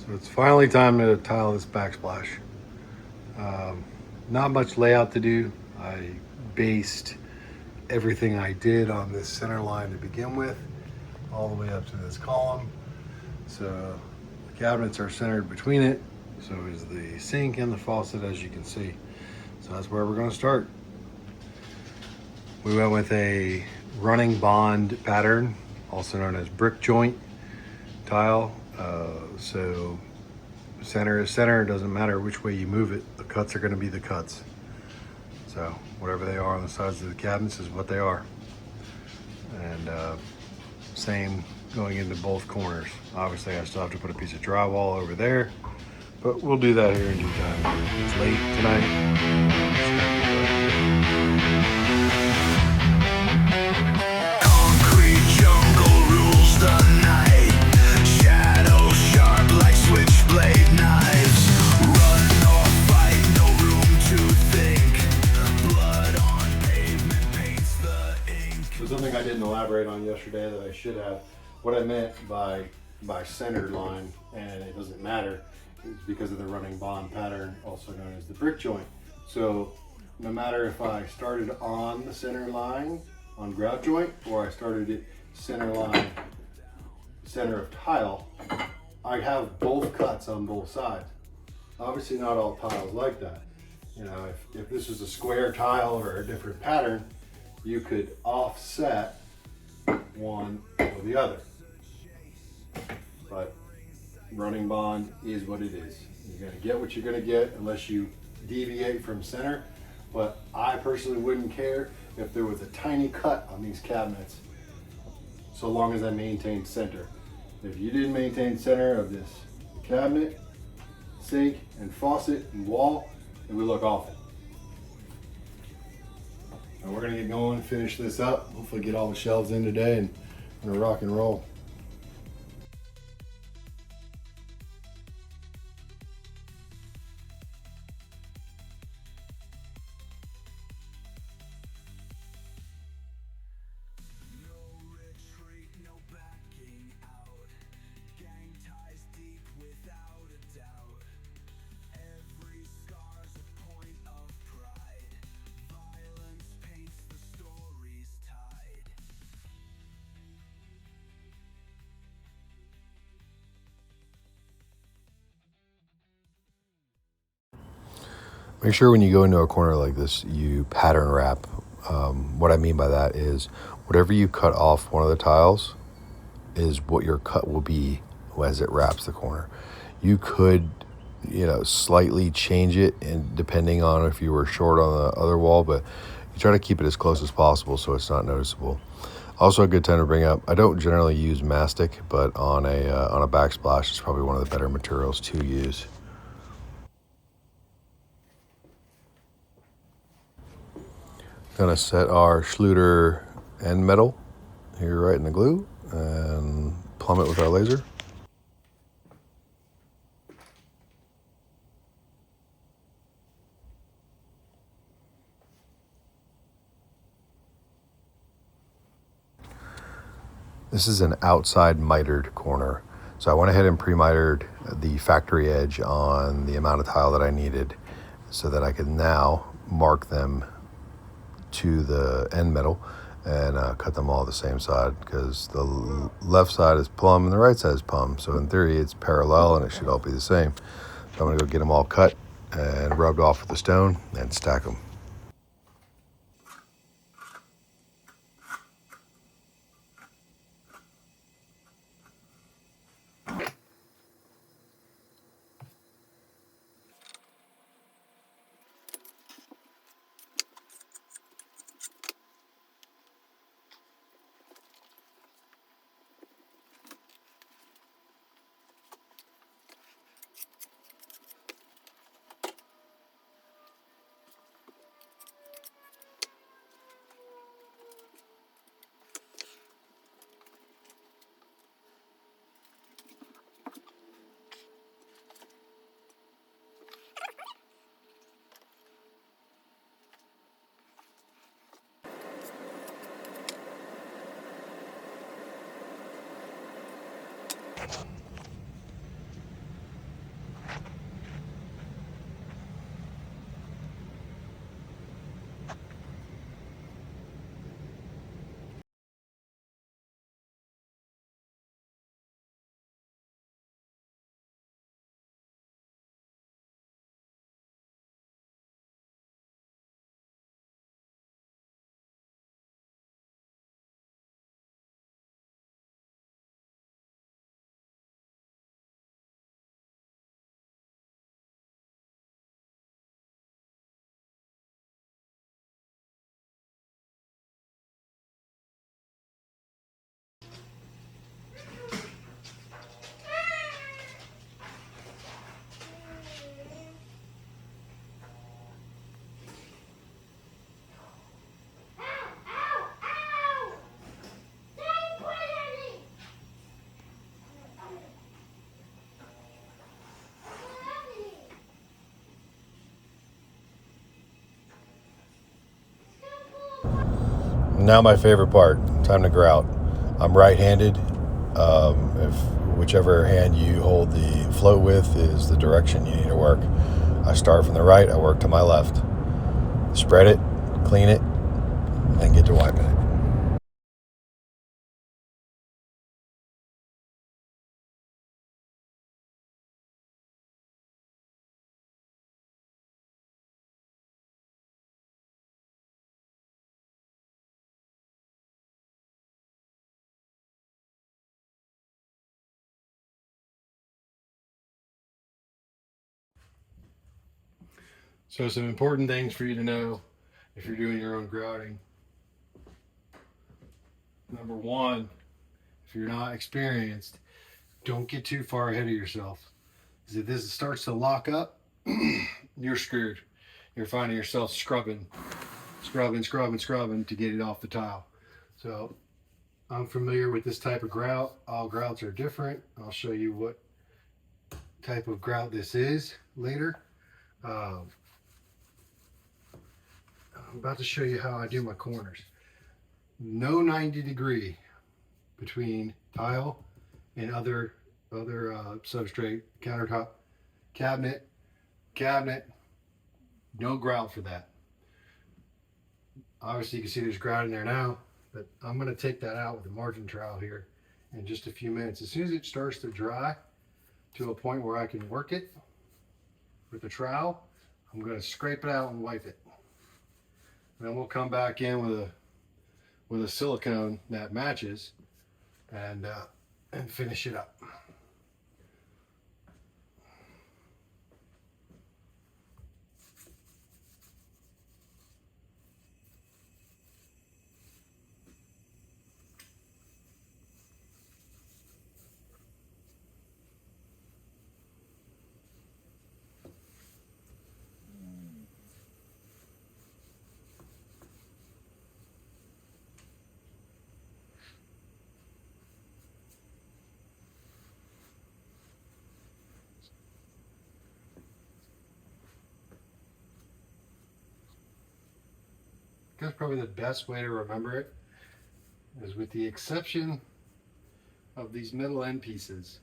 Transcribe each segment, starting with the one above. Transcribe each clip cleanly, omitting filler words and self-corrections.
So it's finally time to tile this backsplash. Um, Not much layout to do. I based everything I did on this center line to begin with, all the way up to this column. So the cabinets are centered between it. So is the sink and the faucet, as you can see. So that's where we're going to start. We went with a running bond pattern, also known as brick joint tile. So center is center. It doesn't matter which way you move it. The cuts are going to be the cuts. So whatever they are on the sides of the cabinets is what they are. And same going into both corners. Obviously I still have to put a piece of drywall over there, but we'll do that here in due time. It's late tonight. Concrete jungle rules the night. Shadows sharp like switchblade knives. Run or fight, no room to think. Blood on pavement paints the ink. So something I didn't elaborate on yesterday that I should have. What I meant by centered line, and it doesn't matter, is because of the running bond pattern, also known as the brick joint. So no matter if I started on the center line on grout joint or I started it center line, center of tile, I have both cuts on both sides. Obviously not all tiles like that. You know, if this was a square tile or a different pattern, you could offset one or the other. But running bond is what it is. You're gonna get what you're gonna get unless you deviate from center. But I personally wouldn't care if there was a tiny cut on these cabinets, so long as I maintained center. If you didn't maintain center of this cabinet, sink, and faucet and wall, it would look awful. And we're gonna get going, finish this up, hopefully get all the shelves in today and gonna rock and roll. Make sure when you go into a corner like this, you pattern wrap. What I mean by that is whatever you cut off one of the tiles is what your cut will be as it wraps the corner. You could, slightly change it, and depending on if you were short on the other wall, but you try to keep it as close as possible so it's not noticeable. Also a good time to bring up, I don't generally use mastic, but on a backsplash, it's probably one of the better materials to use. Gonna set our Schluter end metal here right in the glue and plumb it with our laser. This is an outside mitered corner. So I went ahead and pre-mitered the factory edge on the amount of tile that I needed so that I could now mark them to the end metal and cut them all the same side, because the left side is plumb and the right side is plumb. So in theory it's parallel and it should all be the same. So I'm gonna go get them all cut and rubbed off with the stone and stack them. Now my favorite part, time to grout. I'm right-handed. If whichever hand you hold the float with is the direction you need to work. I start from the right, I work to my left. Spread it, clean it, and get to wiping it. So some important things for you to know if you're doing your own grouting. Number one, if you're not experienced, don't get too far ahead of yourself. Because if this starts to lock up, you're screwed. You're finding yourself scrubbing to get it off the tile. So I'm familiar with this type of grout. All grouts are different. I'll show you what type of grout this is later. I'm about to show you how I do my corners. No 90-degree between tile and other substrate, countertop, cabinet, no grout for that. Obviously you can see there's grout in there now, but I'm going to take that out with a margin trowel here in just a few minutes. As soon as it starts to dry to a point where I can work it with the trowel, I'm going to scrape it out and wipe it. And then we'll come back in with a silicone that matches and finish it up. That's probably the best way to remember it, is with the exception of these middle end pieces.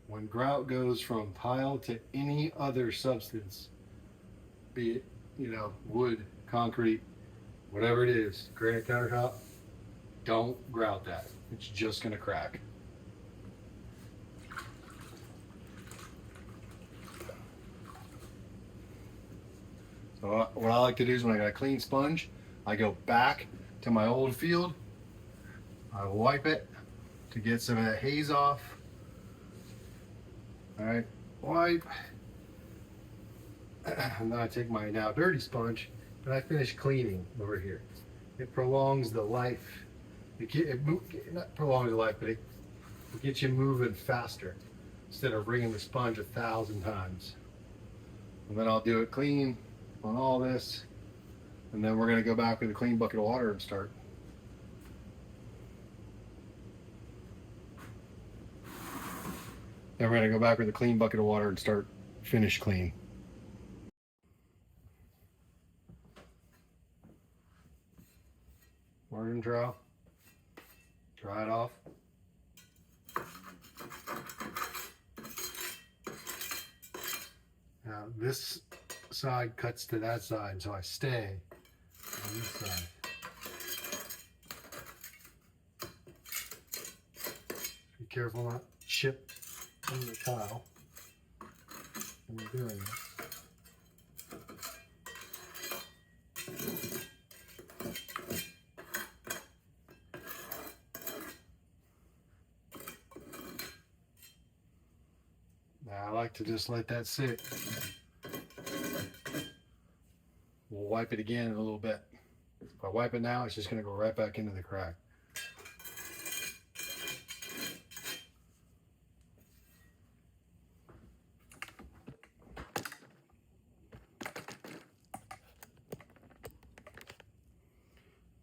When grout goes from tile to any other substance, be it, wood, concrete, whatever it is, granite countertop, don't grout that. It's just gonna crack. So what I like to do is when I got a clean sponge, I go back to my old field, I wipe it to get some of that haze off. All right, wipe. And then I take my now dirty sponge and I finish cleaning over here. It prolongs the life. Not prolongs the life, but it gets you moving faster instead of wringing the sponge 1,000 times. And then I'll do it clean on all this, and then we're going to go back with a clean bucket of water and start. Then we're going to go back with a clean bucket of water and start finish clean. Margin trowel, dry it off. Now this side cuts to that side, so I stay on this side. Be careful not to chip on the tile when you're doing this. Now I like to just let that sit. We'll wipe it again in a little bit. If I wipe it now, it's just going to go right back into the crack.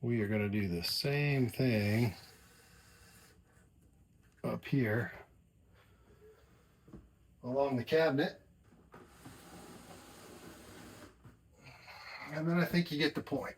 We are going to do the same thing up here along the cabinet. And then I think you get the point.